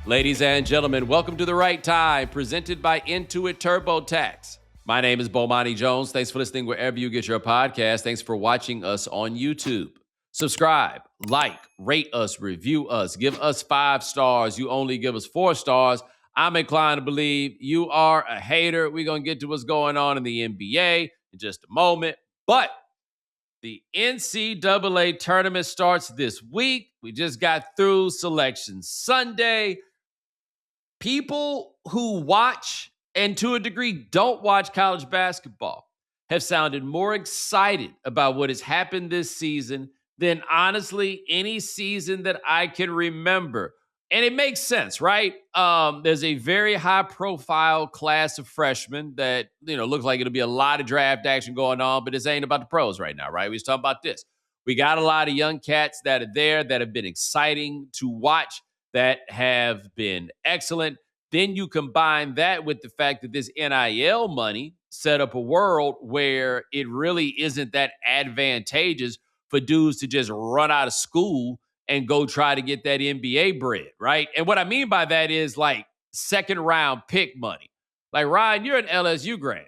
Ladies and gentlemen, welcome to The Right Time, presented by Intuit TurboTax. My name is Bomani Jones. Thanks for listening wherever you get your podcast. Thanks for watching us on YouTube. Subscribe, like, rate us, review us, give us 5 stars. You only give us 4 stars. I'm inclined to believe you are a hater. We're going to get to what's going on in the NBA in just a moment. But the NCAA tournament starts this week. We just got through Selection Sunday. People who watch and to a degree don't watch college basketball have sounded more excited about what has happened this season than honestly any season that I can remember. And it makes sense, right? There's a very high profile class of freshmen that, looks like it'll be a lot of draft action going on, but this ain't about the pros right now, right? We just talking about this. We got a lot of young cats that are there that have been exciting to watch, that have been excellent. Then you combine that with the fact that this NIL money set up a world where it really isn't that advantageous for dudes to just run out of school and go try to get that NBA bread, right? And what I mean by that is like second round pick money. Like, Ryan, you're an LSU grad.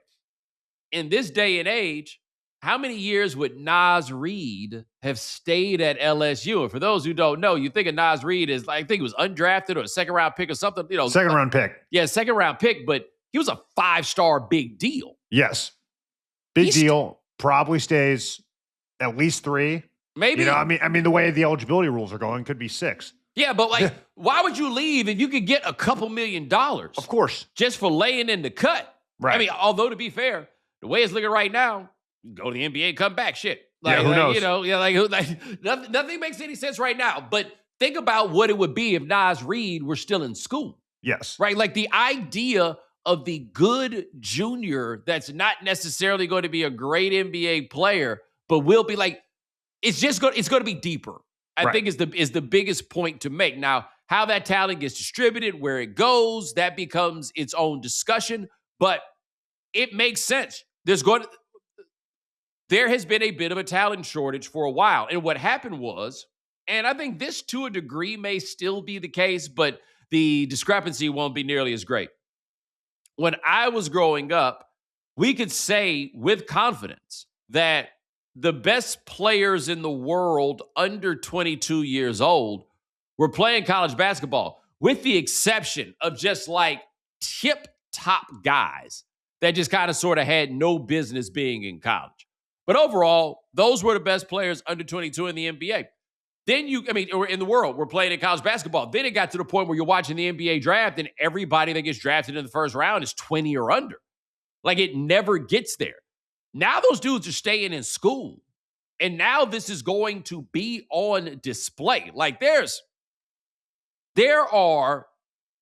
In this day and age, how many years would Nas Reed have stayed at LSU? And for those who don't know, you think of Nas Reed as, like, I think he was undrafted or a second round pick or something. Second round pick. Yeah, second round pick, but he was a 5-star big deal. Yes. Big deal. Probably stays at least 3. Maybe. I mean, the way the eligibility rules are going, could be 6. Yeah, but like, why would you leave if you could get a couple $1 million? Of course. Just for laying in the cut. Right. I mean, although to be fair, the way it's looking right now, go to the NBA, come back, shit. Like, who knows? Nothing makes any sense right now. But think about what it would be if Nas Reed were still in school. Yes. Right? Like the idea of the good junior that's not necessarily going to be a great NBA player, but will be like, it's going to be deeper. I think is the biggest point to make. Now, how that talent gets distributed, where it goes, that becomes its own discussion. But it makes sense. There has been a bit of a talent shortage for a while. And what happened was, and I think this to a degree may still be the case, but the discrepancy won't be nearly as great. When I was growing up, we could say with confidence that the best players in the world under 22 years old were playing college basketball, with the exception of just like tip-top guys that just kind of sort of had no business being in college. But overall, those were the best players under 22 in the NBA. Then or in the world, we're playing in college basketball. Then it got to the point where you're watching the NBA draft and everybody that gets drafted in the first round is 20 or under. Like, it never gets there. Now those dudes are staying in school. And now this is going to be on display. Like, there are,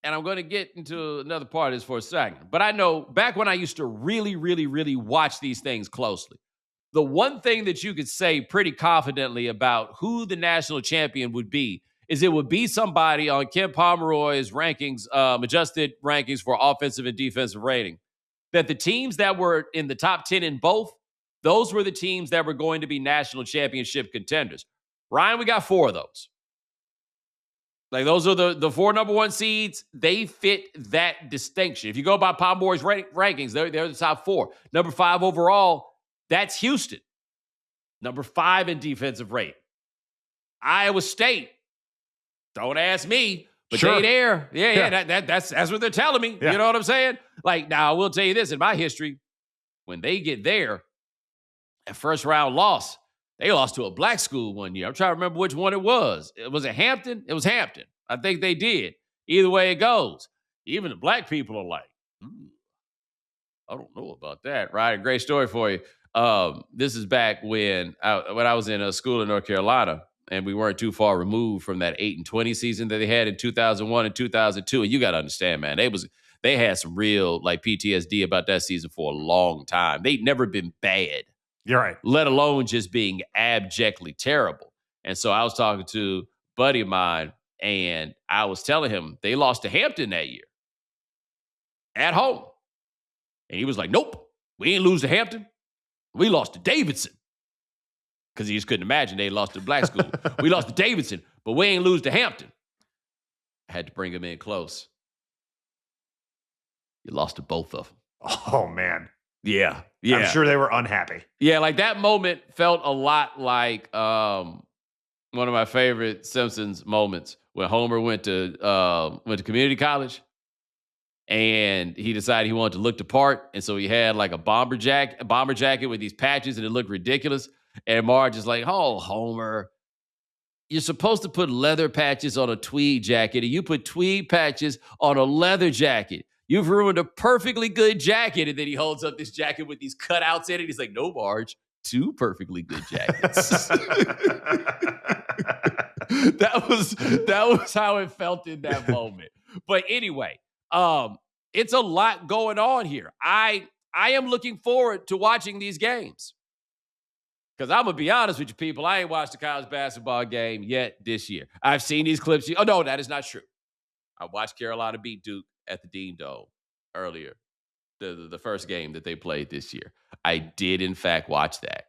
and I'm going to get into another part of this for a second, but I know back when I used to really, really, really watch these things closely, the one thing that you could say pretty confidently about who the national champion would be is it would be somebody on Ken Pomeroy's rankings, adjusted rankings for offensive and defensive rating, that the teams that were in the top 10 in both, those were the teams that were going to be national championship contenders. Ryan, we got 4 of those. Like, those are the 4 number 1 seeds. They fit that distinction. If you go by Pomeroy's rankings, they're the top 4. Number 5 overall, that's Houston. Number 5 in defensive rate. Iowa State. Don't ask me, but sure. They there. Yeah. That's what they're telling me. Yeah. You know what I'm saying? Like, now, I will tell you this. In my history, when they get there, that first round loss, they lost to a black school one year. I'm trying to remember which one it was. Was it Hampton? It was Hampton. I think they did. Either way it goes. Even the black people are like, I don't know about that. Right? A great story for you. This is back when I was in a school in North Carolina, and we weren't too far removed from that 8-20 season that they had in 2001 and 2002. And you got to understand, man, they had some real like PTSD about that season for a long time. They'd never been bad. You're right. Let alone just being abjectly terrible. And so I was talking to a buddy of mine, and I was telling him they lost to Hampton that year at home. And he was like, nope, we ain't lose to Hampton. We lost to Davidson. Because he just couldn't imagine they lost to black school. We lost to Davidson, but we ain't lose to Hampton. Had to bring him in close. You lost to both of them. Oh, man. Yeah. I'm sure they were unhappy. Yeah, like that moment felt a lot like one of my favorite Simpsons moments when Homer went to community college and he decided he wanted to look the part, and so he had like a bomber jacket with these patches, and it looked ridiculous. And Marge is like, "Oh, Homer, you're supposed to put leather patches on a tweed jacket, and you put tweed patches on a leather jacket. You've ruined a perfectly good jacket." And then he holds up this jacket with these cutouts in it. He's like, "No, Marge, 2 perfectly good jackets." That was how it felt in that moment. But anyway, it's a lot going on here. I am looking forward to watching these games. Because I'm going to be honest with you people, I ain't watched a college basketball game yet this year. I've seen these clips. Oh, no, that is not true. I watched Carolina beat Duke at the Dean Dome earlier, the first game that they played this year. I did, in fact, watch that.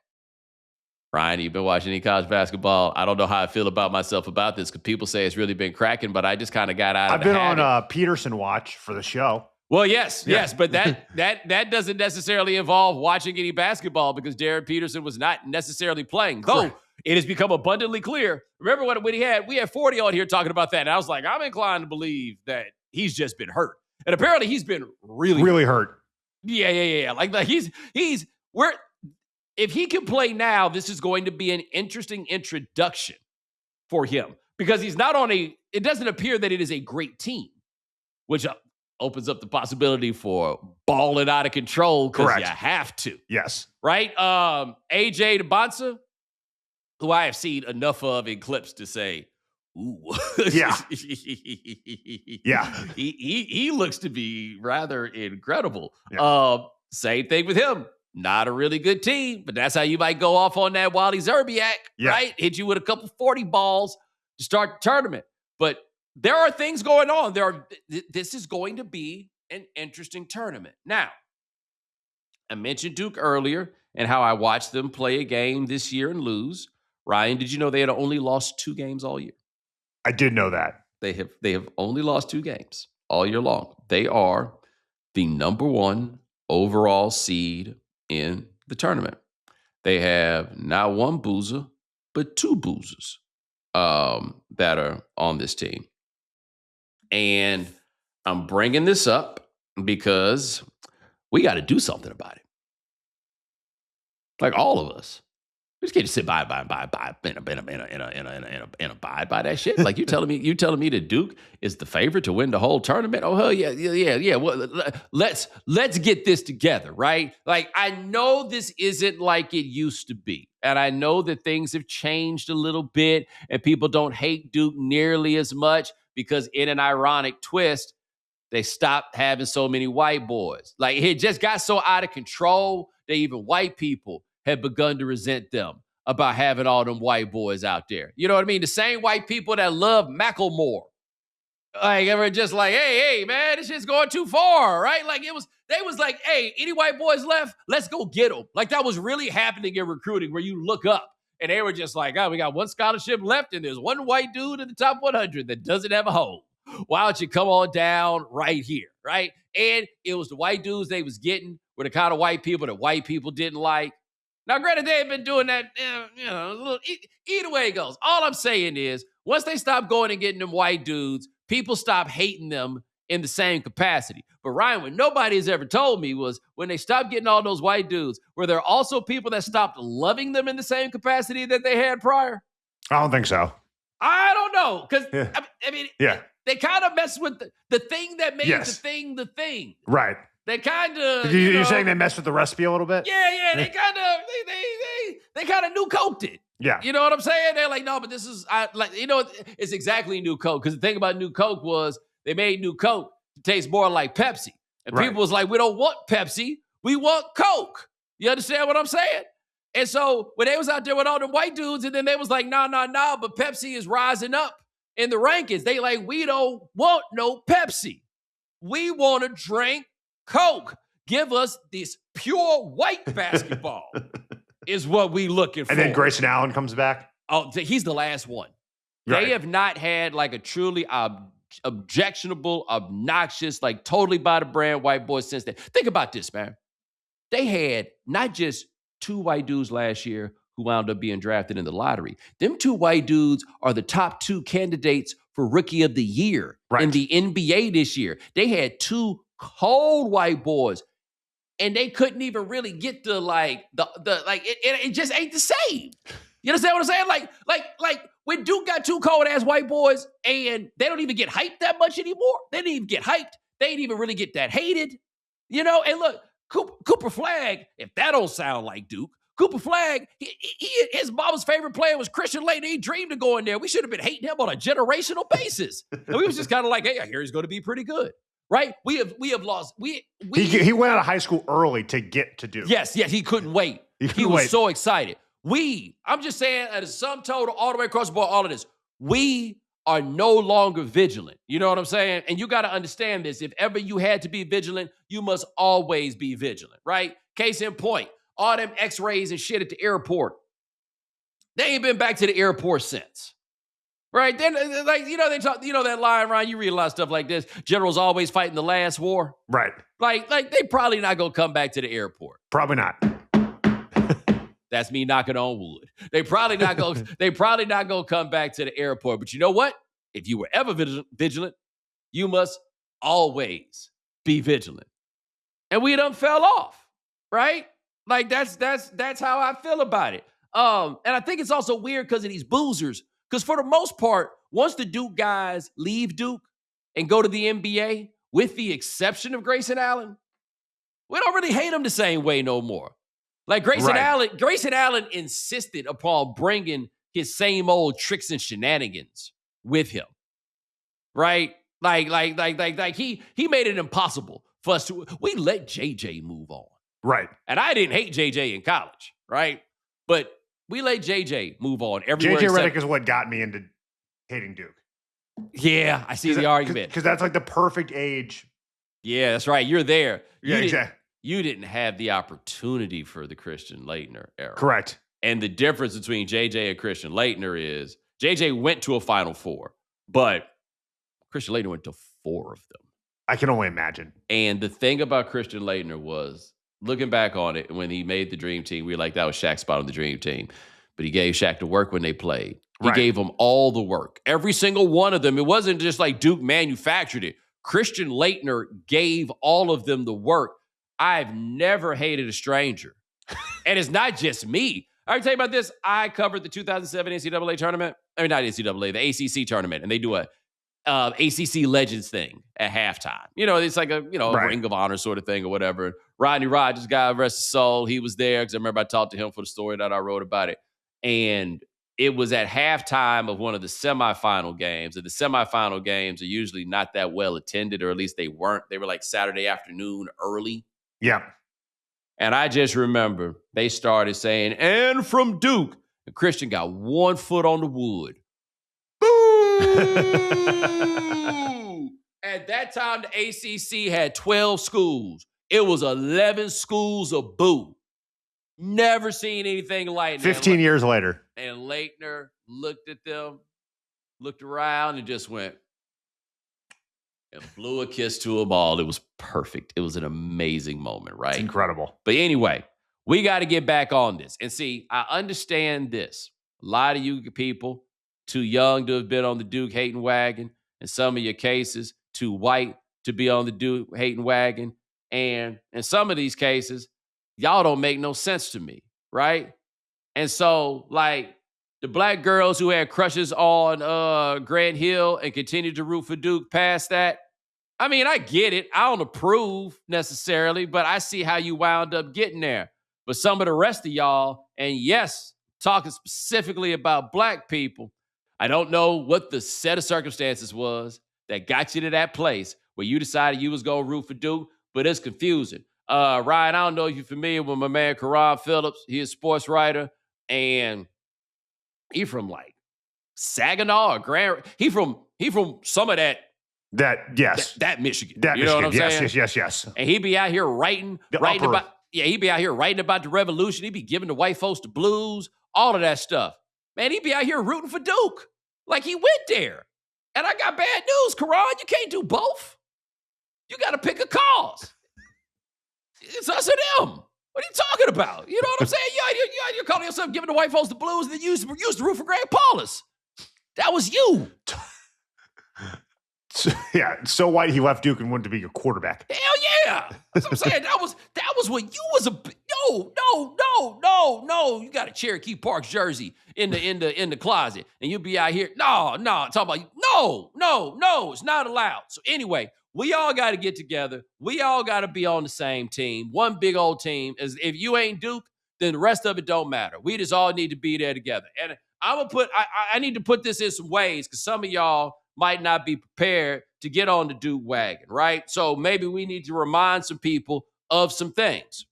Ryan, you been watching any college basketball? I don't know how I feel about myself about this because people say it's really been cracking, but I just kind of got out of the habit. I've been on Peterson watch for the show. Well, yes, but that doesn't necessarily involve watching any basketball because Darren Peterson was not necessarily playing. Though it has become abundantly clear. Remember when we had 40 on here talking about that, and I was like, I'm inclined to believe that he's just been hurt, and apparently he's been really hurt. Yeah. Like if he can play now, this is going to be an interesting introduction for him because he's not on it doesn't appear that it is a great team, which opens up the possibility for balling out of control because you have to. Yes. Right? AJ DeBonsa, who I have seen enough of in clips to say, ooh. Yeah. He looks to be rather incredible. Yeah. Same thing with him. Not a really good team, but that's how you might go off on that Wally Zerbiak, right? Hit you with a couple 40 balls to start the tournament. But there are things going on. This is going to be an interesting tournament. Now, I mentioned Duke earlier and how I watched them play a game this year and lose. Ryan, did you know they had only lost 2 games all year? I did know that. They have only lost 2 games all year long. They are the number 1 overall seed in the tournament. They have not 1 boozer, but 2 boozers that are on this team. And I'm bringing this up because we got to do something about it. Like all of us. We just can't just sit by and abide by that shit. Like you telling me that Duke is the favorite to win the whole tournament? Oh hell yeah. Well, let's get this together, right? Like I know this isn't like it used to be, and I know that things have changed a little bit, and people don't hate Duke nearly as much because in an ironic twist, they stopped having so many white boys. Like it just got so out of control that even white people have begun to resent them about having all them white boys out there. You know what I mean? The same white people that love Macklemore. Like, ever just like, hey, man, this shit's going too far, right? Like, they was like, hey, any white boys left? Let's go get them. Like, that was really happening in recruiting where you look up and they were just like, oh, we got 1 scholarship left and there's 1 white dude in the top 100 that doesn't have a home. Why don't you come on down right here, right? And it was the white dudes they was getting were the kind of white people that white people didn't like. Now, granted, they had been doing that, either way it goes. All I'm saying is, once they stop going and getting them white dudes, people stop hating them in the same capacity. But Ryan, what nobody has ever told me was when they stopped getting all those white dudes, were there also people that stopped loving them in the same capacity that they had prior? I don't think so. I don't know. Because, I mean, they kind of mess with the thing that made the thing. Right. They kind of you're saying they messed with the recipe a little bit? Yeah. They kind of new coked it. Yeah. You know what I'm saying? They're like, no, but this is it's exactly new Coke. Because the thing about new Coke was they made new Coke to taste more like Pepsi. And people was like, we don't want Pepsi, we want Coke. You understand what I'm saying? And so when they was out there with all the white dudes, and then they was like, no, but Pepsi is rising up in the rankings. They like, we don't want no Pepsi. We want to drink Coke. Give us this pure white basketball is what we looking for. And then Grayson Allen comes back. Oh, he's the last one. Right. They have not had like a truly objectionable, obnoxious, like totally by the brand white boys since then. Think about this, man. They had not just 2 white dudes last year who wound up being drafted in the lottery. Them 2 white dudes are the top 2 candidates for Rookie of the Year in the NBA this year. They had 2 cold white boys, and they couldn't even really get the it just ain't the same. You understand what I'm saying? Like when Duke got 2 cold ass white boys, and they don't even get hyped that much anymore. They didn't even get hyped. They didn't even really get that hated. And look, Cooper Flagg, if that don't sound like Duke, Cooper Flagg, his mama's favorite player was Christian Laettner. He dreamed of going there. We should have been hating him on a generational basis. And we was just kind of like, hey, I hear he's going to be pretty good. Right? We have lost. He went out of high school early to get to Duke. Yes, he couldn't wait. He was so excited. I'm just saying, at a sum total, all the way across the board, all of this, we are no longer vigilant. You know what I'm saying? And you got to understand this. If ever you had to be vigilant, you must always be vigilant, right? Case in point, all them x-rays and shit at the airport. They ain't been back to the airport since. Right? Then, they talk, that line, Ryan, you read a lot of stuff like this. Generals always fighting the last war. Right. Like they probably not going to come back to the airport. Probably not. That's me knocking on wood. They probably not going to come back to the airport. But you know what? If you were ever vigilant, you must always be vigilant. And we done fell off, right? Like that's how I feel about it. And I think it's also weird because of these boozers. Because for the most part, once the Duke guys leave Duke and go to the NBA, with the exception of Grayson Allen, we don't really hate them the same way no more. Like Grayson Allen insisted upon bringing his same old tricks and shenanigans with him, right? Like he made it impossible for us to. We let JJ move on, right? And I didn't hate JJ in college, right? But we let JJ move on everywhere. JJ Redick is what got me into hating Duke. Yeah, I see the argument because that's like the perfect age. Yeah, that's right. You're there. Yeah, exactly. You didn't have the opportunity for the Christian Laettner era. Correct. And the difference between JJ and Christian Laettner is JJ went to a Final Four, but Christian Laettner went to 4 of them. I can only imagine. And the thing about Christian Laettner was, looking back on it, when he made the Dream Team, we were like, that was Shaq's spot on the Dream Team. But he gave Shaq the work when they played. He gave them all the work. Every single one of them. It wasn't just like Duke manufactured it. Christian Laettner gave all of them the work. I've never hated a stranger. And it's not just me. I can tell you about this. I covered the 2007 NCAA tournament. I mean, not NCAA, the ACC tournament. And they do a ACC Legends thing at halftime. It's like a Ring of Honor sort of thing or whatever. Rodney Rogers, God rest his soul, he was there because I remember I talked to him for the story that I wrote about it. And it was at halftime of one of the semifinal games. And the semifinal games are usually not that well attended, or at least they weren't. They were like Saturday afternoon early. Yeah. And I just remember they started saying, and from Duke, and Christian got 1 foot on the wood. Boo! At that time, the ACC had 12 schools. It was 11 schools of boo. Never seen anything like that. 15 years later. And Laettner looked at them, looked around, and just went and blew a kiss to them all. It was perfect. It was an amazing moment, right? It's incredible. But anyway, we got to get back on this. And see, I understand this. A lot of you people, too young to have been on the Duke hating wagon. In some of your cases, too white to be on the Duke hating wagon. And in some of these cases, y'all don't make no sense to me, right? And so, like, the black girls who had crushes on Grant Hill and continued to root for Duke past that, I mean, I get it. I don't approve necessarily, but I see how you wound up getting there. But some of the rest of y'all, and yes, talking specifically about black people, I don't know what the set of circumstances was that got you to that place where you decided you was going to root for Duke, but it's confusing. Ryan, I don't know if you're familiar with my man, Karan Phillips. He's a sports writer, and he from like Saginaw or Grand. He from some of that. That Michigan. That you Michigan. Know what I'm saying? Yes. And he be out here writing about. Yeah, he be out here writing about the revolution. He be giving the white folks the blues, all of that stuff. Man, he be out here rooting for Duke. Like he went there. And I got bad news, Karan. You can't do both. You got to pick a cause. It's us and them. What are you talking about? You know what I'm saying? You're calling yourself giving the white folks the blues, and then you used to root for Greg Paulus. That was you. So white he left Duke and wanted to be a quarterback. Hell yeah. That's what I'm saying. That was when you was no. You got a Cherokee Park jersey in the closet, and you'll be out here. No, talking about no, it's not allowed. So anyway, we all got to get together. We all got to be on the same team. One big old team. As if you ain't Duke, then the rest of it don't matter. We just all need to be there together. And I need to put this in some ways because some of y'all might not be prepared to get on the Duke wagon, right? So maybe we need to remind some people of some things.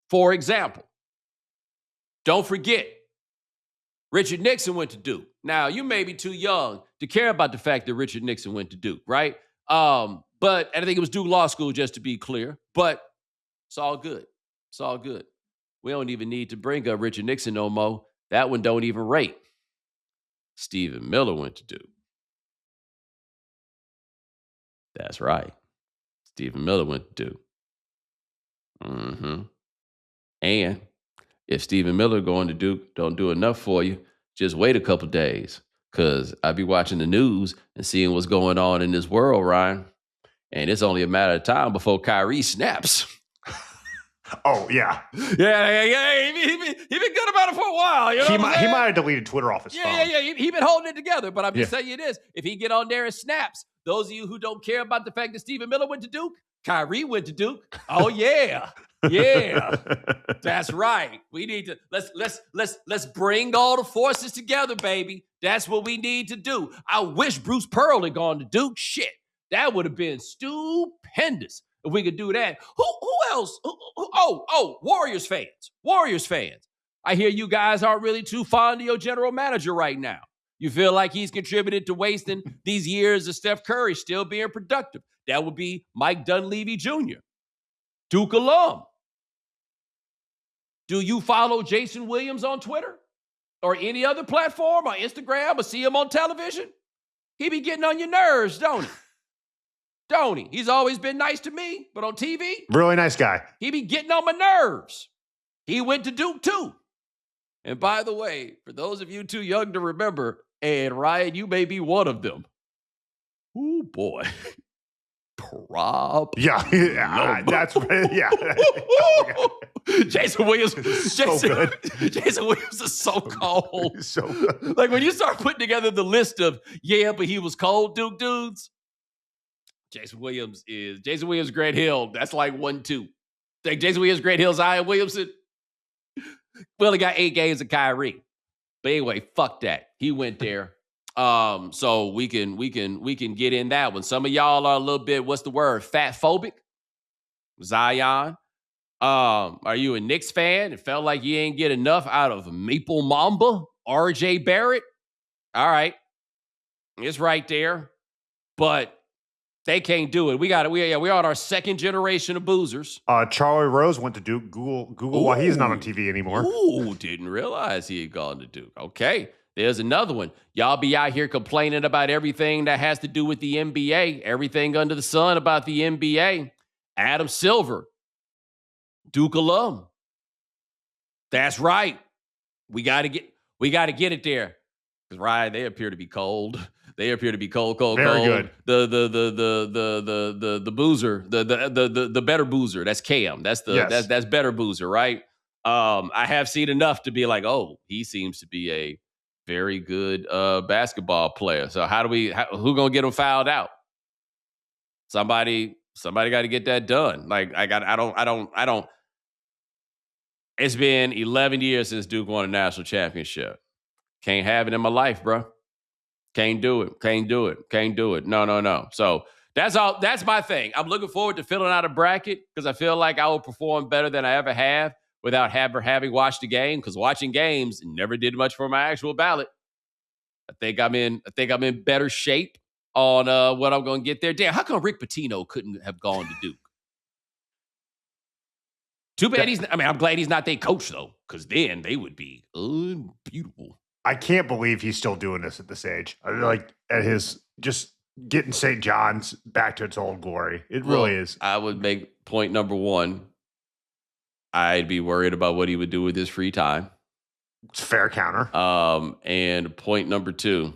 For example, don't forget, Richard Nixon went to Duke. Now, you may be too young to care about the fact that Richard Nixon went to Duke, right? But I think it was Duke Law School, just to be clear. But it's all good. It's all good. We don't even need to bring up Richard Nixon no more. That one don't even rate. Stephen Miller went to Duke. That's right. Stephen Miller went to Duke. And if Stephen Miller going to Duke don't do enough for you, just wait a couple days. Because I be watching the news and seeing what's going on in this world, Ryan. And it's only a matter of time before Kyrie snaps. Oh, yeah. Yeah. He been good about it for a while. You know he might have deleted Twitter off his phone. Yeah. He been holding it together. But I'm just saying you this. If he get on there and snaps, those of you who don't care about the fact that Stephen Miller went to Duke, Kyrie went to Duke. Oh, yeah. Yeah. That's right. We need to let's bring all the forces together, baby. That's what we need to do. I wish Bruce Pearl had gone to Duke. Shit. That would have been stupendous if we could do that. Who else? Warriors fans. I hear you guys aren't really too fond of your general manager right now. You feel like he's contributed to wasting these years of Steph Curry still being productive. That would be Mike Dunleavy Jr., Duke alum. Do you follow Jason Williams on Twitter or any other platform or Instagram or see him on television? He be getting on your nerves, don't he? Don't he? He's always been nice to me, but on TV, really nice guy. He be getting on my nerves. He went to Duke too. And by the way, for those of you too young to remember, and Ryan, you may be one of them. Ooh, boy. Yeah, that's right. Yeah. Jason Williams is so cold. So good. Like when you start putting together the list of, but he was cold Duke dudes, Jason Williams, Grant Hill. That's like 1-2. Like Jason Williams, Grant Hill, Zion Williamson. We only got 8 games of Kyrie. But anyway, fuck that. He went there. So we can get in that one. Some of y'all are a little bit, what's the word? Fat phobic. Zion. Are you a Knicks fan? It felt like you ain't get enough out of Maple Mamba, RJ Barrett. All right. It's right there. But they can't do it. We're on our second generation of boozers. Charlie Rose went to Duke. Google why he's not on TV anymore. Ooh, didn't realize he had gone to Duke. Okay. There's another one. Y'all be out here complaining about everything that has to do with the NBA, everything under the sun about the NBA. Adam Silver, Duke alum. That's right. We got to get it there. Because Ryan, they appear to be cold. They appear to be cold. Very good. The boozer, the better boozer. That's Cam. That's better boozer, right? I have seen enough to be like, oh, he seems to be a very good basketball player. So who gonna get him fouled out? Somebody got to get that done. Like I don't. It's been 11 years since Duke won a national championship. Can't have it in my life, bro. Can't do it. No. So that's all. That's my thing. I'm looking forward to filling out a bracket because I feel like I will perform better than I ever have without having watched a game, because watching games never did much for my actual ballot. I think I'm in better shape on what I'm going to get there. Damn, how come Rick Pitino couldn't have gone to Duke? Too bad I'm glad he's not their coach, though, because then they would be unbeatable. I can't believe he's still doing this at this age. Like at his just getting St. John's back to its old glory. It really is. I would make point number one. I'd be worried about what he would do with his free time. It's a fair counter. And point number two,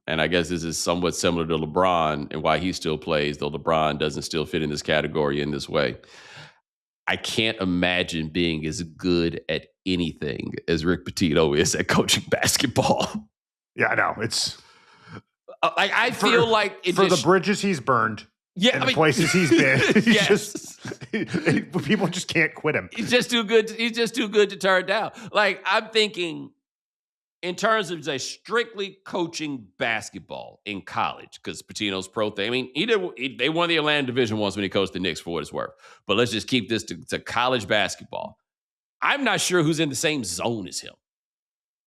and I guess this is somewhat similar to LeBron and why he still plays, though LeBron doesn't still fit in this category in this way. I can't imagine being as good at anything as Rick Pitino is at coaching basketball. Yeah, I know. It's I feel like the bridges he's burned. Yeah, and the places he's been. Yes. People just can't quit him. He's just too good. He's just too good to turn down. Like, I'm thinking in terms of just strictly coaching basketball in college, because Pitino's pro thing. I mean, they won the Atlanta Division once when he coached the Knicks, for what it's worth. But let's just keep this to college basketball. I'm not sure who's in the same zone as him.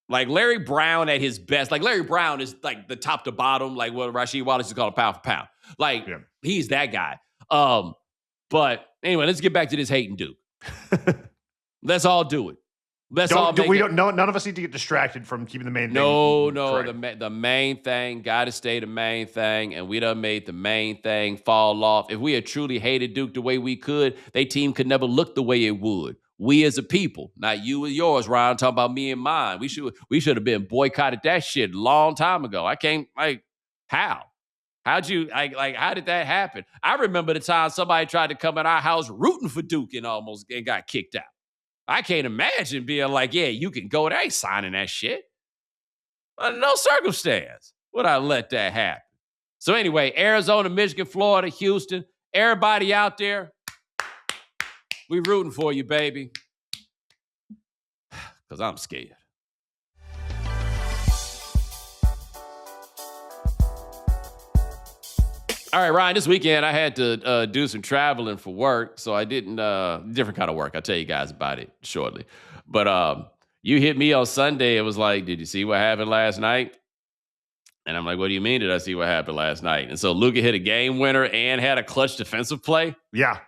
Like Larry Brown at his best. Like Larry Brown is like the top to bottom, like what Rasheed Wallace is called a pound for pound. Like he's that guy. But anyway, let's get back to this hating Duke. Let's all do it. None of us need to get distracted from keeping the main thing. No. The main thing got to stay the main thing, and we done made the main thing fall off. If we had truly hated Duke the way we could, their team could never look the way it would. We as a people, not you and yours, Ryan, talking about me and mine. We should have been boycotted that shit a long time ago. I can't, how? How did that happen? I remember the time somebody tried to come in our house rooting for Duke and got kicked out. I can't imagine being like, yeah, you can go there. I ain't signing that shit. Under no circumstance would I let that happen. So anyway, Arizona, Michigan, Florida, Houston, everybody out there, we rooting for you, baby. Because I'm scared. All right, Ryan, this weekend I had to do some traveling for work, so I didn't, different kind of work. I'll tell you guys about it shortly. But you hit me on Sunday. It was like, did you see what happened last night? And I'm like, what do you mean did I see what happened last night? And so Luka hit a game winner and had a clutch defensive play. Yeah.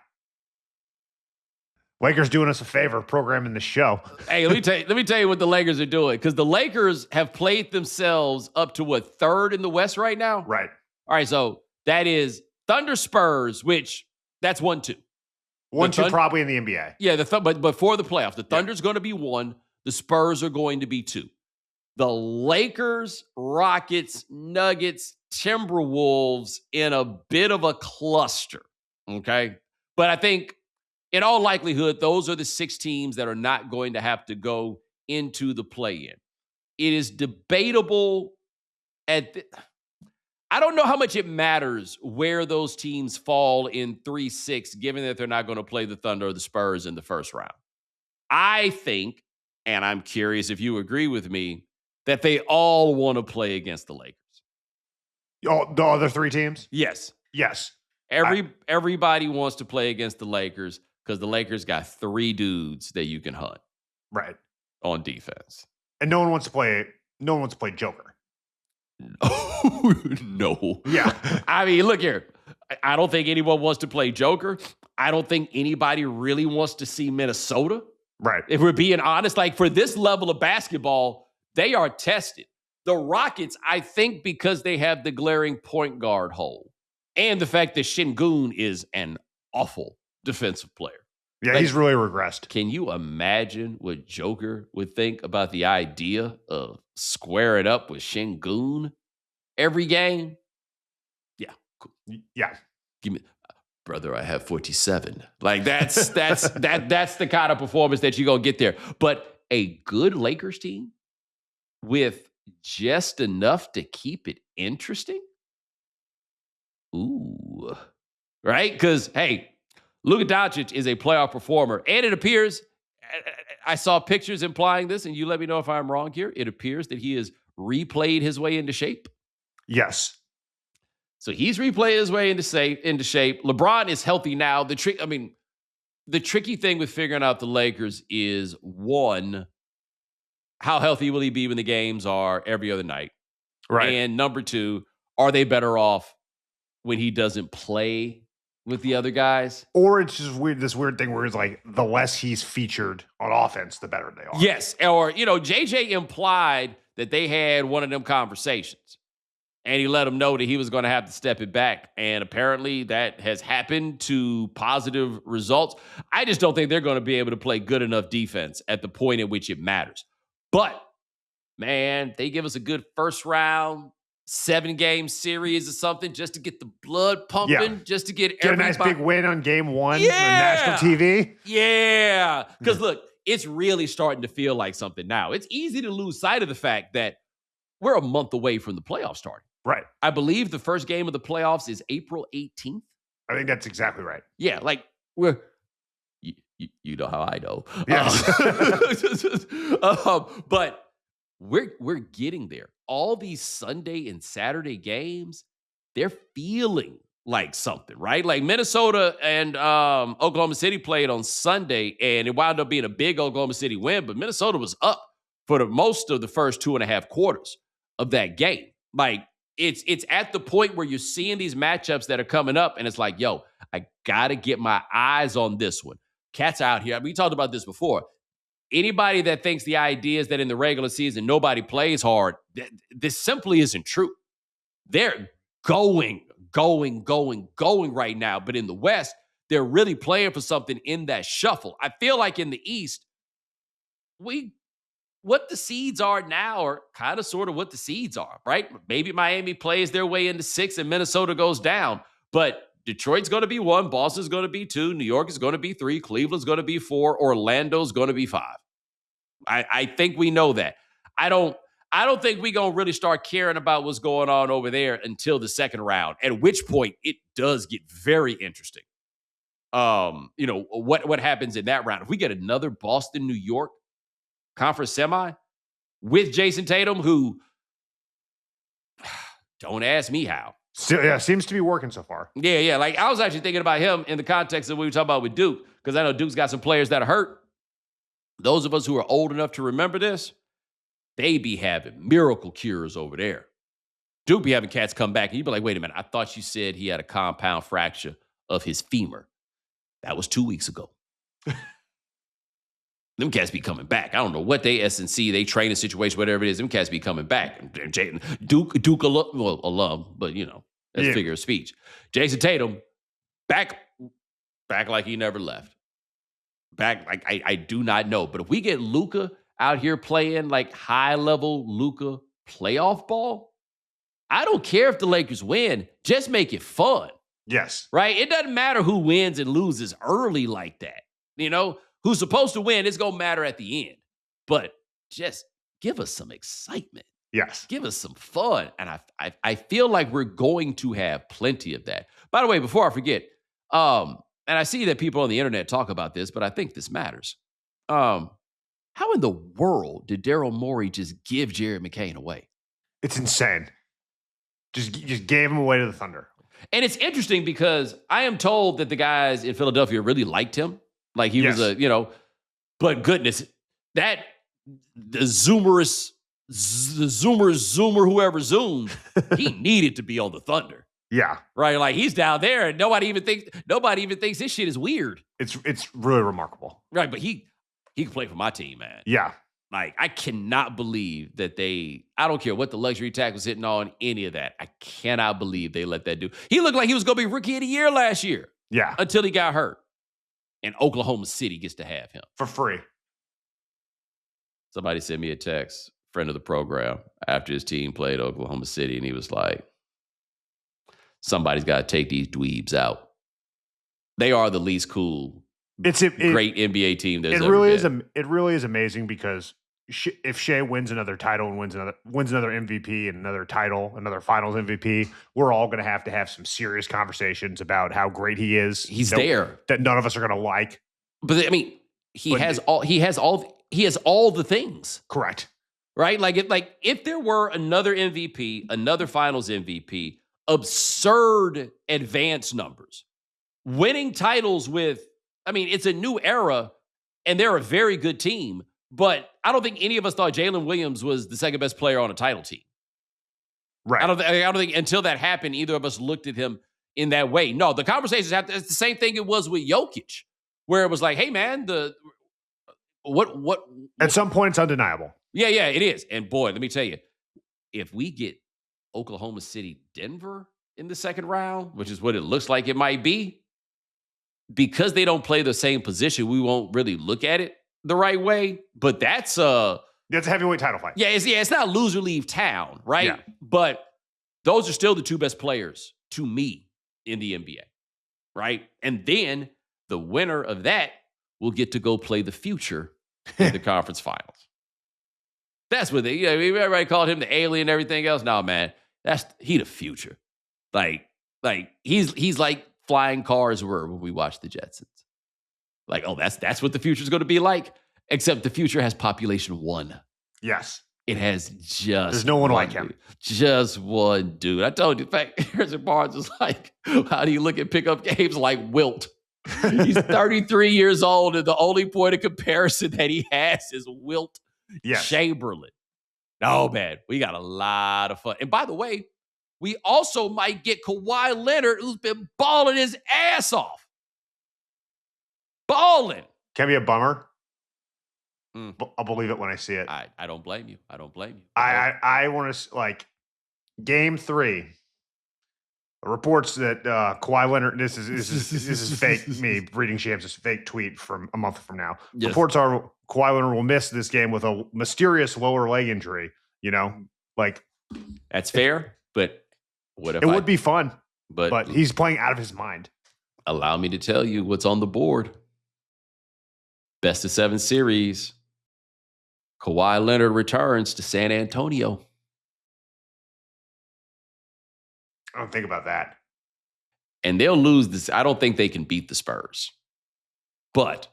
Lakers doing us a favor, programming the show. Hey, let me tell you what the Lakers are doing, because the Lakers have played themselves up to what, third in the West right now? Right. All right, so that is Thunder Spurs, which that's 1-2. 1-2 probably in the NBA. Yeah, but for the playoffs, the Thunder's going to be 1. The Spurs are going to be 2. The Lakers, Rockets, Nuggets, Timberwolves in a bit of a cluster. Okay, but I think, in all likelihood, those are the 6 teams that are not going to have to go into the play-in. It is debatable I don't know how much it matters where those teams fall in 3-6, given that they're not going to play the Thunder or the Spurs in the first round. I think, and I'm curious if you agree with me, that they all want to play against the Lakers. Oh, the other 3 teams? Yes. Yes. Everybody wants to play against the Lakers, because the Lakers got 3 dudes that you can hunt. Right. On defense. And no one wants to play Joker. No. Yeah. I mean, look here. I don't think anyone wants to play Joker. I don't think anybody really wants to see Minnesota. Right. If we're being honest, like for this level of basketball, they are tested. The Rockets, I think because they have the glaring point guard hole and the fact that Şengün is an awful defensive player. Yeah, he's really regressed. Can you imagine what Joker would think about the idea of squaring up with Şengün every game? Yeah, cool. Yeah. Give me, brother, I have 47. Like that's the kind of performance that you're gonna get there. But a good Lakers team with just enough to keep it interesting. Ooh, right? Because hey, Luka Doncic is a playoff performer, and it appears, I saw pictures implying this, and you let me know if I'm wrong here. It appears that he has replayed his way into shape. Yes. So he's replayed his way into shape. LeBron is healthy now. The tricky thing with figuring out the Lakers is, one, how healthy will he be when the games are every other night? Right. And number 2, are they better off when he doesn't play with the other guys? Or it's just this weird thing where it's like the less he's featured on offense, the better they are. Yes. Or, JJ implied that they had one of them conversations. And he let him know that he was going to have to step it back. And apparently that has happened to positive results. I just don't think they're going to be able to play good enough defense at the point at which it matters. But, man, they give us a good first round, 7-game series or something just to get the blood pumping, just to get a nice big win on game one on national TV. Yeah. Because, look, it's really starting to feel like something now. It's easy to lose sight of the fact that we're a month away from the playoffs starting. Right. I believe the first game of the playoffs is April 18th. I think that's exactly right. Yeah, like we're you know how I know. Yes. But we're getting there. All these Sunday and Saturday games, they're feeling like something, right? Like Minnesota and Oklahoma City played on Sunday, and it wound up being a big Oklahoma City win, but Minnesota was up for the most of the first 2.5 quarters of that game. Like, it's at the point where you're seeing these matchups that are coming up, and it's like, yo, I got to get my eyes on this one. Cats out here. We talked about this before. Anybody that thinks the idea is that in the regular season nobody plays hard, this simply isn't true. They're going right now. But in the West, they're really playing for something in that shuffle. I feel like in the East, what the seeds are now are kind of sort of what the seeds are, right? Maybe Miami plays their way into 6 and Minnesota goes down, but Detroit's going to be 1, Boston's going to be 2, New York is going to be 3, Cleveland's going to be 4, Orlando's going to be 5. I think we know that. I don't think we're going to really start caring about what's going on over there until the second round, at which point it does get very interesting. What happens in that round? If we get another Boston, New York conference semi with Jason Tatum, who don't ask me how. Seems to be working so far. Yeah. Like, I was actually thinking about him in the context of what we were talking about with Duke, because I know Duke's got some players that are hurt. Those of us who are old enough to remember this, they be having miracle cures over there. Duke be having cats come back, and you be like, wait a minute, I thought you said he had a compound fracture of his femur. That was 2 weeks ago. Them cats be coming back. I don't know what they SNC, they training situation, whatever it is. Them cats be coming back. Duke alum, but that's figure of speech. Jason Tatum, back like he never left. Back like I do not know. But if we get Luka out here playing like high-level Luka playoff ball, I don't care if the Lakers win. Just make it fun. Yes. Right? It doesn't matter who wins and loses early like that. Who's supposed to win, it's going to matter at the end. But just give us some excitement. Yes. Give us some fun. And I feel like we're going to have plenty of that. By the way, before I forget, and I see that people on the internet talk about this, but I think this matters. How in the world did Daryl Morey just give Jared McCain away? It's insane. Just gave him away to the Thunder. And it's interesting because I am told that the guys in Philadelphia really liked him. Like he was but goodness, the Zoomer, whoever zoomed, he needed to be on the Thunder. Yeah. Right. Like he's down there and nobody even thinks this shit is weird. It's really remarkable. Right. But he can play for my team, man. Yeah. Like, I cannot believe that I don't care what the luxury tax was hitting on, any of that. I cannot believe they let that do. He looked like he was going to be Rookie of the Year last year. Yeah. Until he got hurt. And Oklahoma City gets to have him. For free. Somebody sent me a text, friend of the program, after his team played Oklahoma City, and he was like, somebody's got to take these dweebs out. They are the least cool, great NBA team there's ever been. It really is amazing because if Shea wins another title and wins another MVP and another title, another Finals MVP, we're all going to have some serious conversations about how great he is. He's there that none of us are going to like. But I mean, he has all the things. Correct. Right? If there were another MVP, another Finals MVP, absurd advance numbers, winning titles it's a new era, and they're a very good team. But I don't think any of us thought Jalen Williams was the second best player on a title team. Right. I don't think until that happened, either of us looked at him in that way. No, the conversations it's the same thing it was with Jokic, where it was like, hey man, what? At some point, it's undeniable. Yeah, it is. And boy, let me tell you, if we get Oklahoma City, Denver in the second round, which is what it looks like it might be, because they don't play the same position, we won't really look at it the right way. But that's a heavyweight title fight. It's not lose or leave town, right? Yeah. But those are still the two best players to me in the NBA, right? And then the winner of that will get to go play the future in the conference finals. That's what everybody called him the alien and everything else. No, man, he the future. Like he's like flying cars were when we watched the Jetsons. Like, oh, that's what the future is going to be like. Except the future has population 1. Yes, it has just. There's no one like him. Dude. Just one dude. I told you. In fact, Harrison Barnes is like, how do you look at pickup games like Wilt? He's 33 years old, and the only point of comparison that he has is Wilt. Yes. Chamberlain. Oh, man, we got a lot of fun. And by the way, we also might get Kawhi Leonard, who's been balling his ass off. Balling. Can be a bummer. I'll believe it when I see it. I don't blame you. I don't blame you. I want to, like, Game 3. Reports that Kawhi Leonard, this is fake, me reading Shams' fake tweet from a month from now. Yes. Reports are Kawhi Leonard will miss this game with a mysterious lower leg injury, like. That's fair, but what if it would be fun, but he's playing out of his mind. Allow me to tell you what's on the board. Best of 7 series. Kawhi Leonard returns to San Antonio. I don't think about that. And they'll lose this. I don't think they can beat the Spurs. But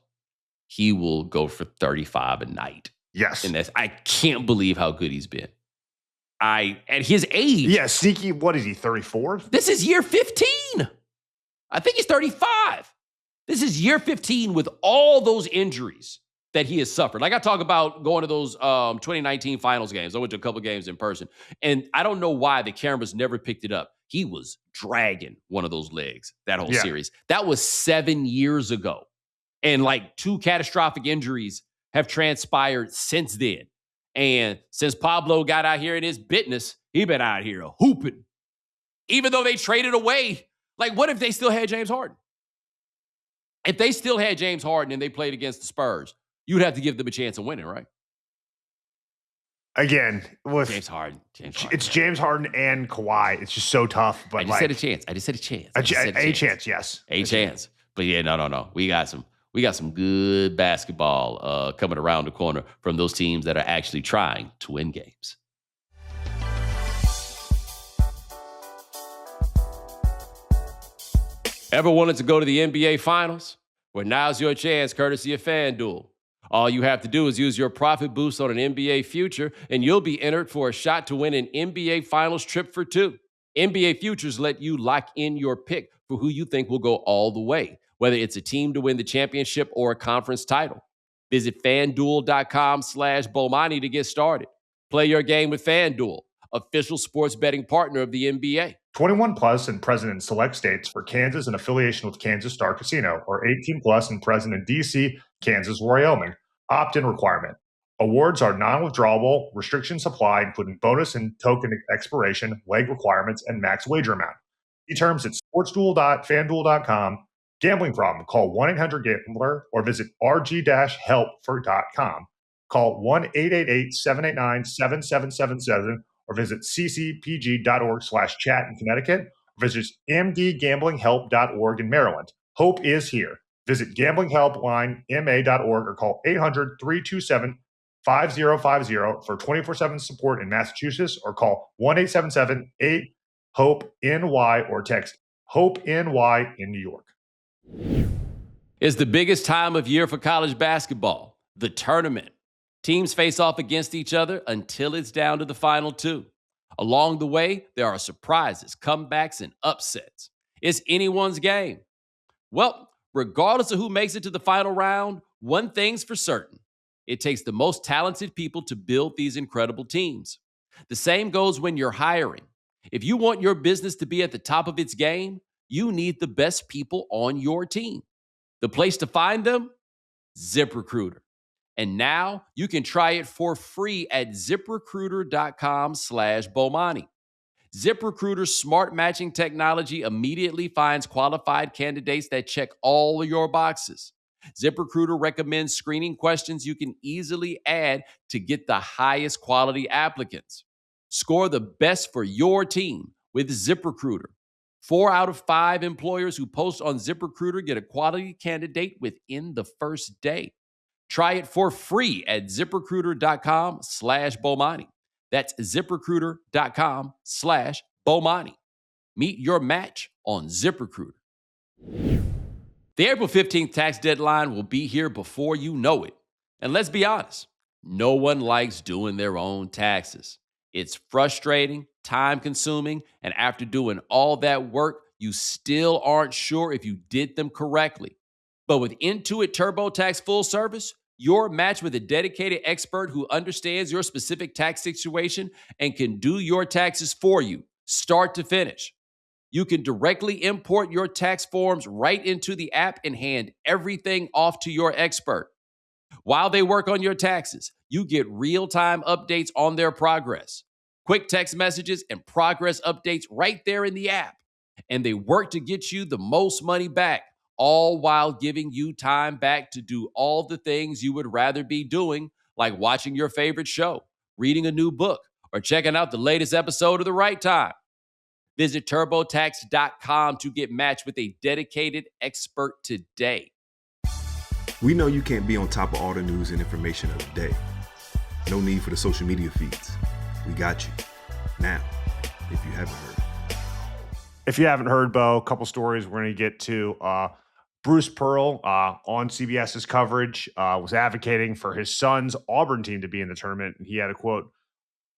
he will go for 35 a night. Yes. And I can't believe how good he's been. At his age. Yeah, sneaky, what is he, 34? This is year 15. I think he's 35. This is year 15 with all those injuries that he has suffered. Like I talk about going to those 2019 finals games. I went to a couple games in person. And I don't know why the cameras never picked it up. He was dragging one of those legs that whole series. That was 7 years ago. And like 2 catastrophic injuries have transpired since then. And since Pablo got out here in his business, he been out here hooping. Even though they traded away. Like, what if they still had James Harden? If they still had James Harden and they played against the Spurs, you'd have to give them a chance of winning, right? Again, with James Harden. It's James Harden and Kawhi. It's just so tough. But I just said a chance. A chance, yes. A chance. But yeah, no. We got some good basketball coming around the corner from those teams that are actually trying to win games. Ever wanted to go to the NBA Finals? Well, now's your chance, courtesy of FanDuel. All you have to do is use your profit boost on an NBA future, and you'll be entered for a shot to win an NBA Finals trip for 2. NBA futures let you lock in your pick for who you think will go all the way, whether it's a team to win the championship or a conference title. Visit FanDuel.com/Bomani to get started. Play your game with FanDuel, official sports betting partner of the NBA. 21 plus and present in select states for Kansas in affiliation with Kansas Star Casino, or 18 plus and present in D.C., Kansas, Wyoming. Opt-in requirement. Awards are non-withdrawable. Restrictions apply, including bonus and token expiration, leg requirements, and max wager amount. See terms at sportsduel.fanduel.com. Gambling problem? Call 1-800-GAMBLER or visit rg-help.com. Call 1-888-789-7777 or visit ccpg.org/chat in Connecticut, or visit mdgamblinghelp.org in Maryland. Hope is here. Visit gamblinghelplinema.org or call 800-327-5050 for 24/7 support in Massachusetts, or call 1-877-8-HOPE-NY or text HOPE-NY in New York. It's the biggest time of year for college basketball, the tournament. Teams face off against each other until it's down to the final 2. Along the way, there are surprises, comebacks, and upsets. It's anyone's game. Well, regardless of who makes it to the final round, one thing's for certain. It takes the most talented people to build these incredible teams. The same goes when you're hiring. If you want your business to be at the top of its game, you need the best people on your team. The place to find them? ZipRecruiter. And now you can try it for free at ZipRecruiter.com/Bomani. ZipRecruiter's smart matching technology immediately finds qualified candidates that check all of your boxes. ZipRecruiter recommends screening questions you can easily add to get the highest quality applicants. Score the best for your team with ZipRecruiter. 4 out of 5 employers who post on ZipRecruiter get a quality candidate within the first day. Try it for free at ZipRecruiter.com/Bomani. That's ZipRecruiter.com/Bomani. Meet your match on ZipRecruiter. The April 15th tax deadline will be here before you know it. And let's be honest, no one likes doing their own taxes. It's frustrating, time-consuming, and after doing all that work, you still aren't sure if you did them correctly. But with Intuit TurboTax Full Service, you're matched with a dedicated expert who understands your specific tax situation and can do your taxes for you, start to finish. You can directly import your tax forms right into the app and hand everything off to your expert. While they work on your taxes, you get real-time updates on their progress, quick text messages, and progress updates right there in the app. And they work to get you the most money back, all while giving you time back to do all the things you would rather be doing, like watching your favorite show, reading a new book, or checking out the latest episode of The Right Time. Visit TurboTax.com to get matched with a dedicated expert today. We know you can't be on top of all the news and information of the day. No need for the social media feeds. We got you. Now, if you haven't heard. If you haven't heard, Bo, a couple stories we're going to get to. Bruce Pearl on CBS's coverage was advocating for his son's Auburn team to be in the tournament. And he had a quote,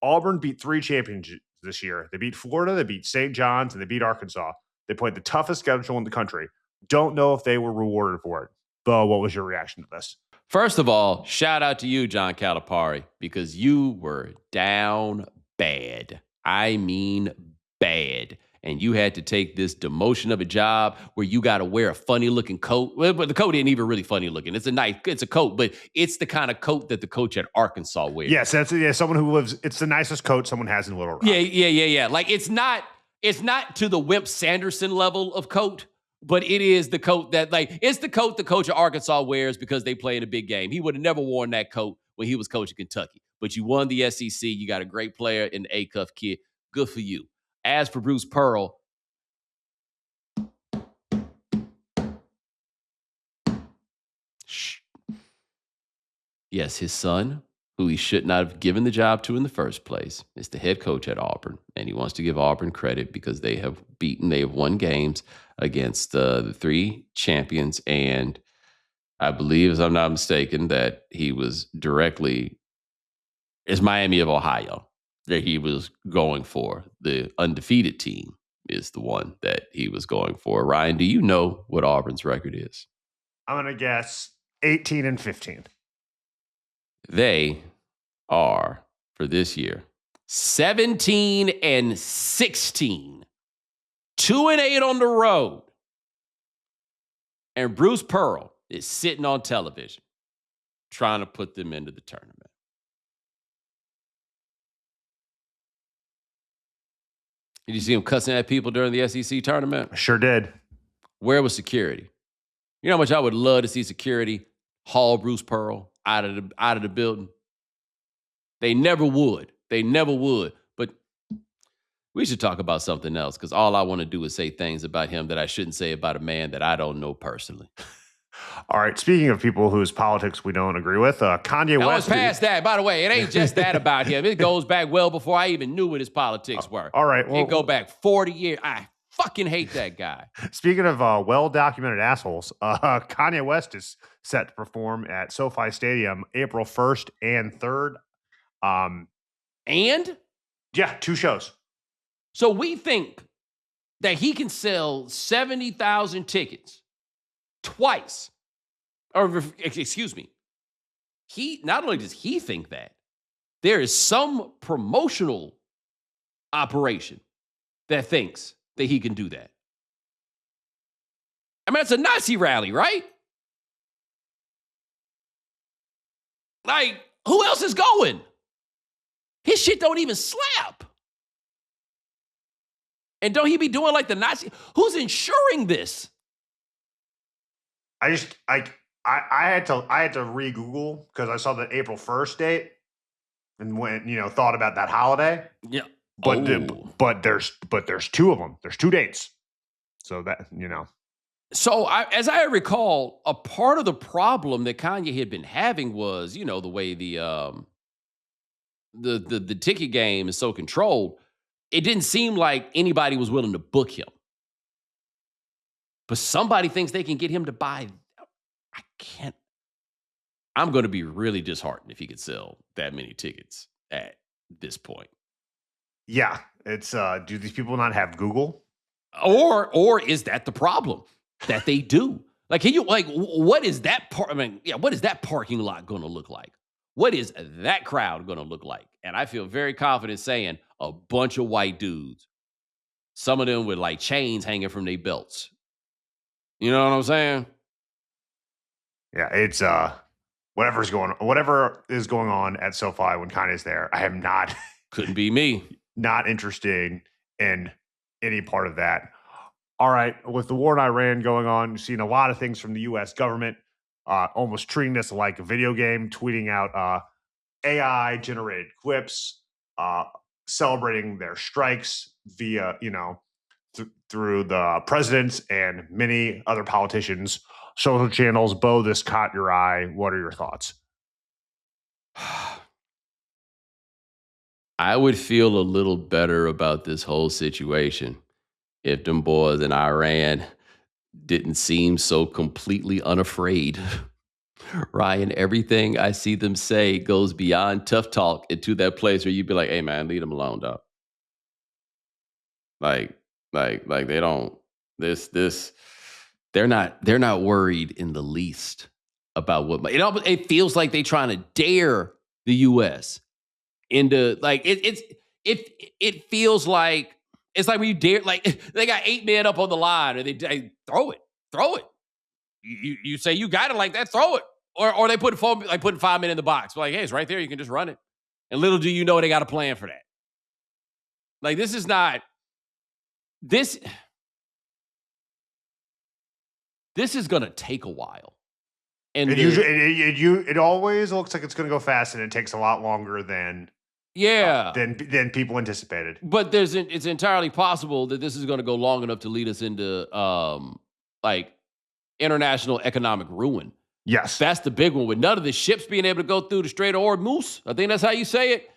Auburn beat 3 champions this year. They beat Florida, they beat St. John's, and they beat Arkansas. They played the toughest schedule in the country. Don't know if they were rewarded for it. Bo, what was your reaction to this? First of all, shout out to you, John Calipari, because you were down bad. I mean bad. And you had to take this demotion of a job where you got to wear a funny-looking coat. Well, but the coat ain't even really funny-looking. It's a coat, but it's the kind of coat that the coach at Arkansas wears. Yes, that's someone who lives. It's the nicest coat someone has in Little Rock. Yeah. Like it's not to the Wimp Sanderson level of coat, but it is the coat that it's the coat the coach at Arkansas wears because they play in a big game. He would have never worn that coat when he was coaching Kentucky. But you won the SEC. You got a great player in the A-Cuff kid. Good for you. As for Bruce Pearl, yes, his son, who he should not have given the job to in the first place, is the head coach at Auburn. And he wants to give Auburn credit because they have won games against the 3 champions. And I believe, if I'm not mistaken, that he was it's Miami of Ohio that he was going for. The undefeated team is the one that he was going for. Ryan, do you know what Auburn's record is? I'm going to guess 18-15. They are, for this year, 17-16. 2-8 on the road. And Bruce Pearl is sitting on television trying to put them into the tournament. Did you see him cussing at people during the SEC tournament? I sure did. Where was security? You know how much I would love to see security haul Bruce Pearl out of the building? They never would. But we should talk about something else because all I want to do is say things about him that I shouldn't say about a man that I don't know personally. All right. Speaking of people whose politics we don't agree with, Kanye West. I was past that. By the way, it ain't just that about him. It goes back well before I even knew what his politics were. All right. Well, it go back 40 years. I fucking hate that guy. Speaking of well-documented assholes, Kanye West is set to perform at SoFi Stadium April 1st and 3rd. And? Yeah, 2 shows. So we think that he can sell 70,000 tickets twice. Or, excuse me. Not only does he think that, there is some promotional operation that thinks that he can do that. I mean, it's a Nazi rally, right? Like, who else is going? His shit don't even slap. And don't he be doing like the Nazi? Who's insuring this? I had to re-Google because I saw the April 1st date and when thought about that holiday. Yeah. But there's two of them. There's two dates. So that So as I recall, a part of the problem that Kanye had been having was, the way the ticket game is so controlled. It didn't seem like anybody was willing to book him. But somebody thinks they can get him to buy. I can't. I'm going to be really disheartened if he could sell that many tickets at this point. Yeah, it's do these people not have Google? Or is that the problem that they do? Like, can you what is that part? I mean, yeah, what is that parking lot going to look like? What is that crowd going to look like? And I feel very confident saying a bunch of white dudes, some of them with like chains hanging from their belts. You know what I'm saying? Yeah, it's whatever is going on at SoFi when Kanye's there. I am not couldn't be me. Not interested in any part of that. All right, with the war in Iran going on, you've seen a lot of things from the U.S. government almost treating this like a video game, tweeting out AI-generated clips, celebrating their strikes via, through the presidents and many other politicians' social channels. Bo, this caught your eye. What are your thoughts? I would feel a little better about this whole situation if them boys in Iran didn't seem so completely unafraid. Ryan, everything I see them say goes beyond tough talk into that place where you'd be like, hey man, leave them alone, dog. Like they don't, they're not worried in the least about it feels like they trying to dare the U.S. into like it feels like it's like when you dare, like they got 8 men up on the line and they throw it. You say you got it like that, throw it. Or they putting 5 men in the box. Like, hey, it's right there, you can just run it. And little do you know they got a plan for that. Like this is gonna take a while. And it always looks like it's gonna go fast and it takes a lot longer than people anticipated. But it's entirely possible that this is going to go long enough to lead us into international economic ruin. Yes. That's the big one, with none of the ships being able to go through the Strait of Hormuz. I think that's how you say it.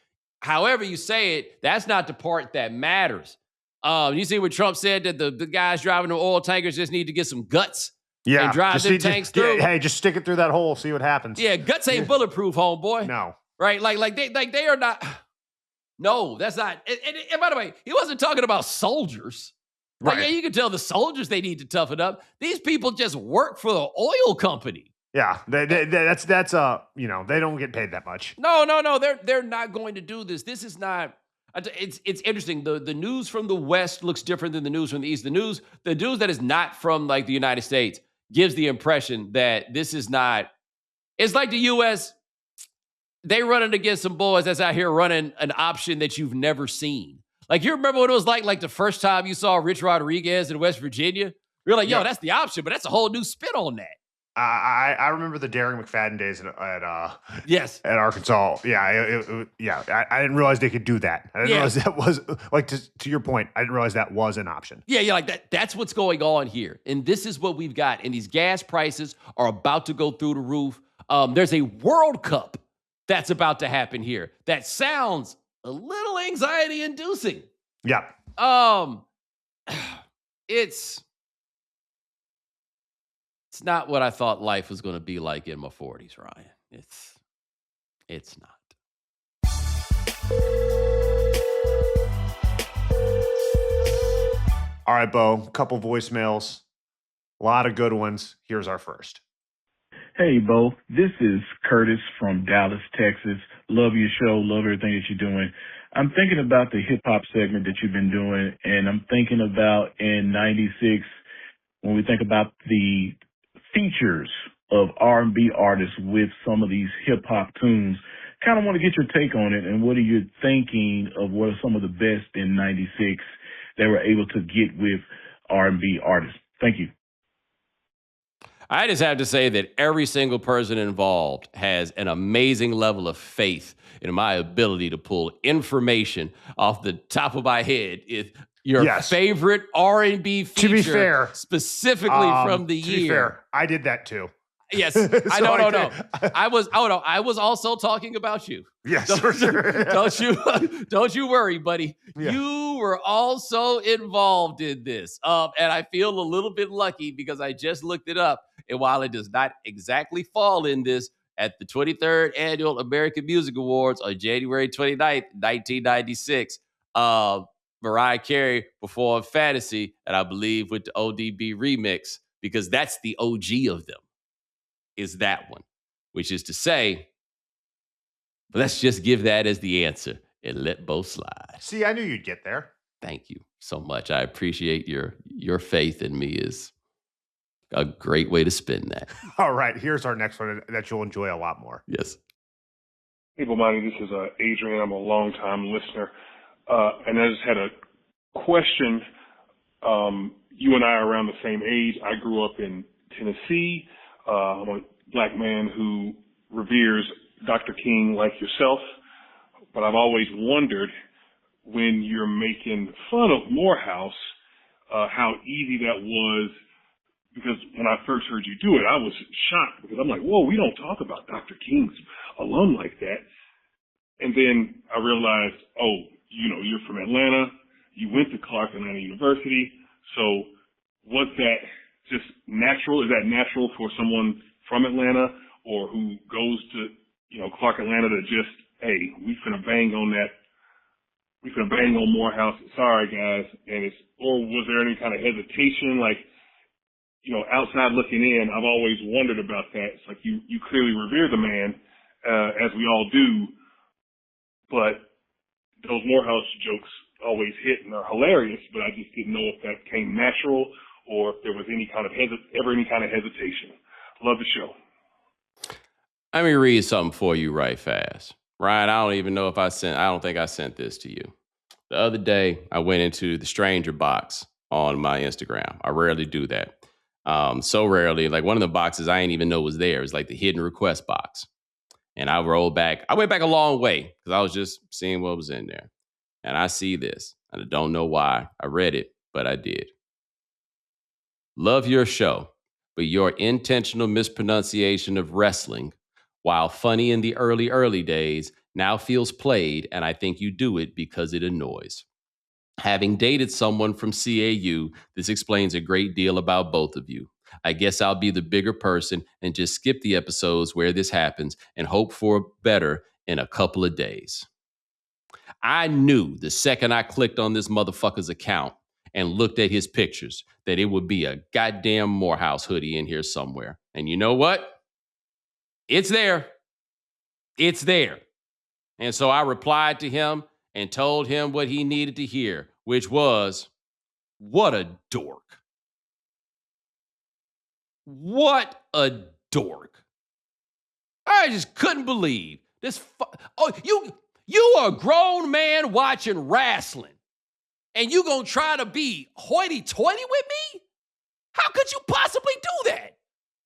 However you say it, that's not the part that matters. You see what Trump said, that the guys driving the oil tankers just need to get some guts. Yeah. And drive them tanks through. Hey, just stick it through that hole, see what happens. Yeah, guts ain't bulletproof, homeboy. No. Right? Like they are not. No, that's not. And by the way, he wasn't talking about soldiers. Like, right. Yeah, you can tell the soldiers they need to toughen up. These people just work for the oil company. Yeah, that's they don't get paid that much. No, they're not going to do this. This is not. It's interesting. The news from the West looks different than the news from the East. The news that is not from like the United States gives the impression that this is not. It's like the U.S. They running against some boys that's out here running an option that you've never seen. Like, you remember what it was like the first time you saw Rich Rodriguez in West Virginia? You're like, yo, that's the option, but that's a whole new spin on that. I remember the Darren McFadden days at Arkansas. Yeah, I didn't realize they could do that. I didn't realize that was, like, to your point, I didn't realize that was an option. Yeah, like that. That's what's going on here. And this is what we've got. And these gas prices are about to go through the roof. There's a World Cup that's about to happen here. That sounds a little anxiety-inducing. Yeah. It's not what I thought life was going to be like in my 40s, Ryan. It's not. All right, Bo, couple voicemails. A lot of good ones. Here's our first. Hey, Bo. This is Curtis from Dallas, Texas. Love your show. Love everything that you're doing. I'm thinking about the hip-hop segment that you've been doing, and I'm thinking about in 96, when we think about the features of R&B artists with some of these hip hop tunes. Kind of want to get your take on it, and what are you thinking of what are some of the best in '96 they were able to get with R&B artists? Thank you. I just have to say that every single person involved has an amazing level of faith in my ability to pull information off the top of my head. Your favorite R&B feature, to be fair, specifically from the year. To be fair, I did that too. Yes, I know. I was also talking about you. Yes, for sure. Don't you worry, buddy. Yeah. You were also involved in this, and I feel a little bit lucky because I just looked it up. And while it does not exactly fall in this, at the 23rd Annual American Music Awards on January 29th, 1996, Mariah Carey performed Fantasy, and I believe with the ODB remix, because that's the OG of them, is that one, which is to say, let's just give that as the answer and let both slide. See, I knew you'd get there. Thank you so much. I appreciate your faith in me is a great way to spin that. All right, here's our next one that you'll enjoy a lot more. Yes. Hey, Bomani, this is Adrian. I'm a long-time listener. And I just had a question. You and I are around the same age. I grew up in Tennessee. I'm a black man who reveres Dr. King like yourself. But I've always wondered, when you're making fun of Morehouse, how easy that was. Because when I first heard you do it, I was shocked because I'm like, whoa, we don't talk about Dr. King's alum like that. And then I realized, oh, you're from Atlanta. You went to Clark Atlanta University. So was that just natural? Is that natural for someone from Atlanta or who goes to, Clark Atlanta to just, hey, we finna bang on that. We finna bang on Morehouse. Sorry, guys. Or was there any kind of hesitation? Like, outside looking in, I've always wondered about that. It's like you clearly revere the man, as we all do, but those Morehouse jokes always hit and are hilarious, but I just didn't know if that came natural or if there was any kind of hesitation. Love the show. Let me read something for you right fast. Ryan, I don't even know if I don't think I sent this to you. The other day, I went into the stranger box on my Instagram. I rarely do that. So rarely, like one of the boxes I didn't even know was there. It's like the hidden request box. And I went back a long way because I was just seeing what was in there. And I see this, and I don't know why I read it, but I did. Love your show, but your intentional mispronunciation of wrestling, while funny in the early days, now feels played, and I think you do it because it annoys. Having dated someone from CAU, this explains a great deal about both of you. I guess I'll be the bigger person and just skip the episodes where this happens and hope for better in a couple of days. I knew the second I clicked on this motherfucker's account and looked at his pictures that it would be a goddamn Morehouse hoodie in here somewhere. And you know what? It's there. It's there. And so I replied to him and told him what he needed to hear, which was, what a dork. What a dork. I just couldn't believe this. You are a grown man watching wrestling, and you gonna try to be hoity-toity with me? How could you possibly do that?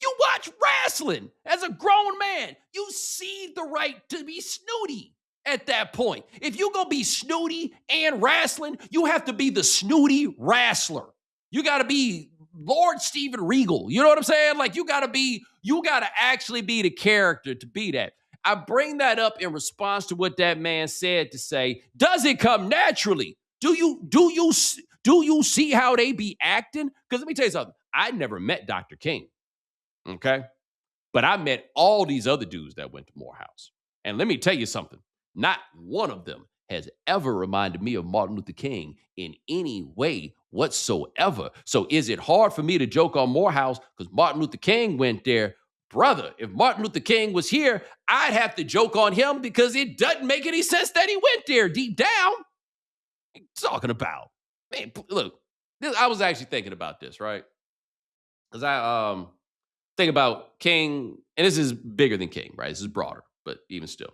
You watch wrestling as a grown man. You see the right to be snooty. At that point, if you're going to be snooty and wrestling, you have to be the snooty wrestler. You got to be Lord Steven Regal. You know what I'm saying? Like you got to actually be the character to be that. I bring that up in response to what that man said to say, does it come naturally? Do you see how they be acting? Because let me tell you something. I never met Dr. King. Okay. But I met all these other dudes that went to Morehouse. And let me tell you something. Not one of them has ever reminded me of Martin Luther King in any way whatsoever. So is it hard for me to joke on Morehouse because Martin Luther King went there? Brother, if Martin Luther King was here, I'd have to joke on him because it doesn't make any sense that he went there deep down. What are you talking about? Man, look, I was actually thinking about this, right? Because Think about King, and this is bigger than King, right? This is broader, but even still.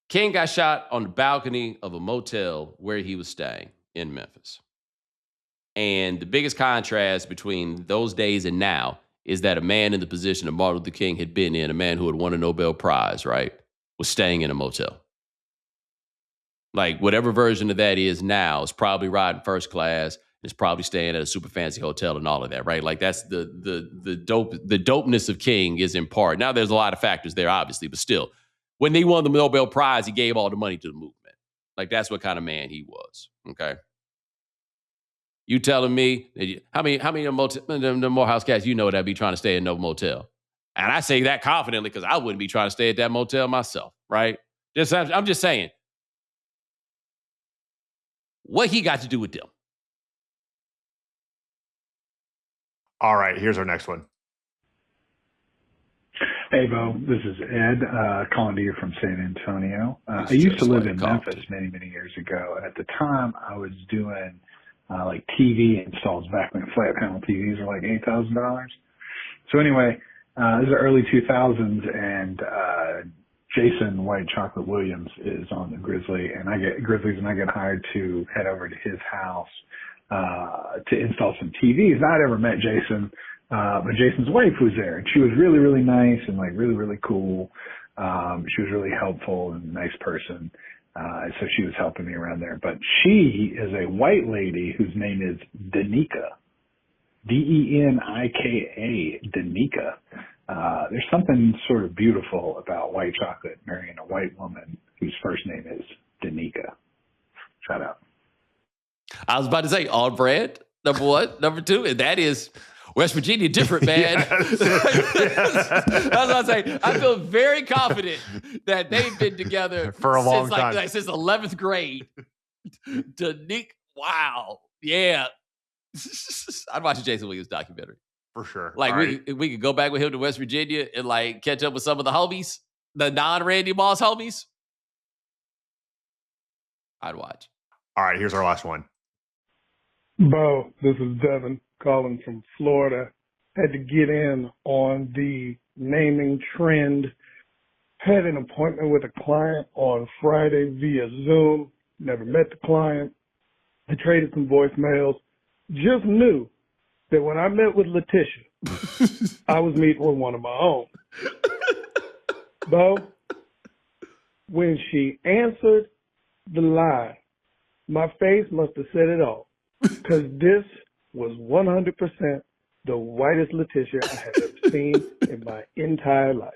King got shot on the balcony of a motel where he was staying in Memphis. And the biggest contrast between those days and now is that a man in the position that Martin Luther King had been in, a man who had won a Nobel Prize, right, was staying in a motel. Like, whatever version of that is now is probably riding first class, is probably staying at a super fancy hotel and all of that, right? Like, that's the dopeness of King is in part. Now, there's a lot of factors there, obviously, but still, when they won the Nobel Prize, he gave all the money to the movement. Like, that's what kind of man he was, okay? You telling me, how many of the Morehouse cats you know that be trying to stay in no motel? And I say that confidently because I wouldn't be trying to stay at that motel myself, right? I'm just saying, what he got to do with them? All right, here's our next one. Hey, Bo, this is Ed calling to you from San Antonio. I used to live in Memphis many, many years ago. And at the time, I was doing like TV installs back when flat panel TVs were like $8,000. So anyway, this is the early 2000s, and Jason White Chocolate Williams is on the Grizzlies, and I get hired to head over to his house to install some TVs. I'd never met Jason, but Jason's wife was there, and she was really, really nice and like really, really cool. She was really helpful and a nice person. So she was helping me around there. But she is a white lady whose name is Danica. Denika. Danica. There's something sort of beautiful about white chocolate marrying a white woman whose first name is Danica. Shout out. I was about to say, all bread, number one. Number two, and that is West Virginia different, man. Yes. That's what I'm saying. I feel very confident that they've been together for a long time. Since 11th grade. Danica, wow. Yeah. I'd watch a Jason Williams documentary. For sure. Like, we could go back with him to West Virginia and, like, catch up with some of the homies, the non-Randy Moss homies. I'd watch. All right, here's our last one. Bo, this is Devin calling from Florida. Had to get in on the naming trend. Had an appointment with a client on Friday via Zoom. Never met the client. I traded some voicemails. Just knew that when I met with Letitia, I was meeting with one of my own. Bo, when she answered the line, my face must have said it all. Because this was 100% the whitest Letitia I have ever seen in my entire life.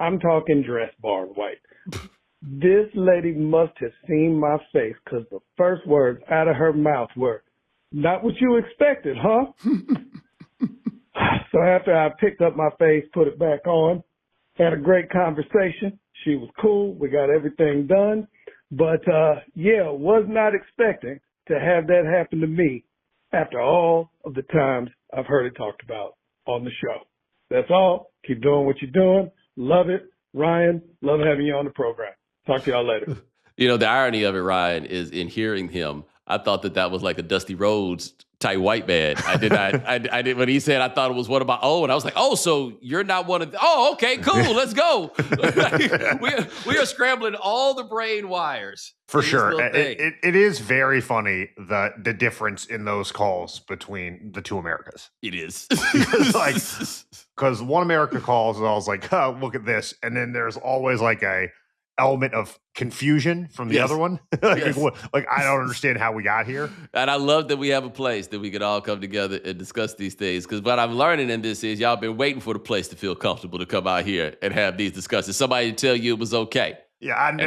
I'm talking dress bar white. This lady must have seen my face because the first words out of her mouth were, "Not what you expected, huh?" So after I picked up my face, put it back on, had a great conversation. She was cool. We got everything done. But, was not expecting to have that happen to me after all of the times I've heard it talked about on the show. That's all. Keep doing what you're doing. Love it. Ryan, love having you on the program. Talk to y'all later. You know, the irony of it, Ryan, is in hearing him, I thought that was like a Dusty Rhodes type white man. I did not, I did, when he said, I thought it was one of my own, I was like, oh, so you're not one of the, oh, okay, cool, let's go. we are scrambling all the brain wires. For sure. It is very funny, the difference in those calls between the two Americas. It is. Because one America calls and I was like, oh, look at this. And then there's always like a element of confusion from the other one. Like, I don't understand how we got here. And I love that we have a place that we can all come together and discuss these things. Because what I'm learning in this is y'all been waiting for the place to feel comfortable to come out here and have these discussions. Somebody to tell you it was okay. Yeah, and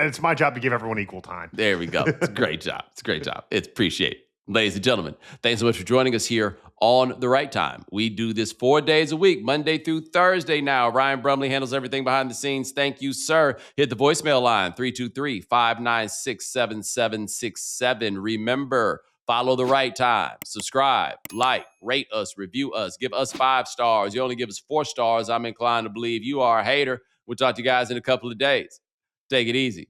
it's my job to give everyone equal time. There we go. It's a great job. It's a great job. It's appreciated. Ladies and gentlemen, thanks so much for joining us here on The Right Time. We do this 4 days a week, Monday through Thursday now. Ryan Brumley handles everything behind the scenes. Thank you, sir. Hit the voicemail line, 323-596-7767. Remember, follow The Right Time. Subscribe, like, rate us, review us, give us 5 stars. You only give us 4 stars. I'm inclined to believe you are a hater. We'll talk to you guys in a couple of days. Take it easy.